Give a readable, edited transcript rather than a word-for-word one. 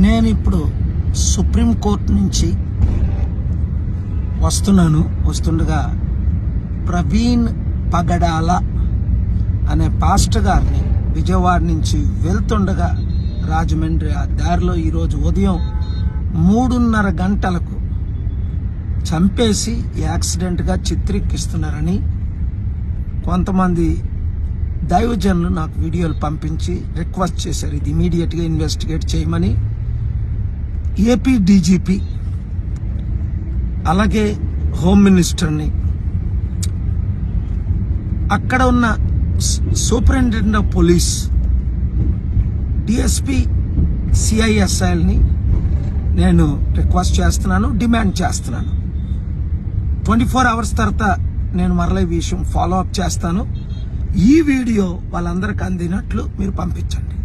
నేను ఇప్పుడు సుప్రీంకోర్టు నుంచి వస్తుండగా ప్రవీణ్ పగడాల అనే పాస్టర్ గారిని విజయవాడ నుంచి వెళ్తుండగా రాజమండ్రి ఆ దారిలో ఈరోజు ఉదయం 3:30 గంటలకు చంపేసి యాక్సిడెంట్గా చిత్రీకరిస్తున్నారని కొంతమంది దైవజనులు నాకు వీడియోలు పంపించి రిక్వెస్ట్ చేశారు. ఇది ఇమీడియట్గా ఇన్వెస్టిగేట్ చేయమని. ఏపీ డీజీపీ అలాగే హోమ్ మినిస్టర్ని, అక్కడ ఉన్న సూపరింటెండెంట్ ఆఫ్ పోలీస్, డిఎస్పీ, సిఐఎస్ఐల్ని నేను రిక్వెస్ట్ చేస్తున్నాను, డిమాండ్ చేస్తున్నాను. 24 hours తర్వాత నేను మరలా ఈ విషయం ఫాలో అప్ చేస్తాను. ఈ వీడియో వాళ్ళందరికీ అందినట్లు మీరు పంపించండి.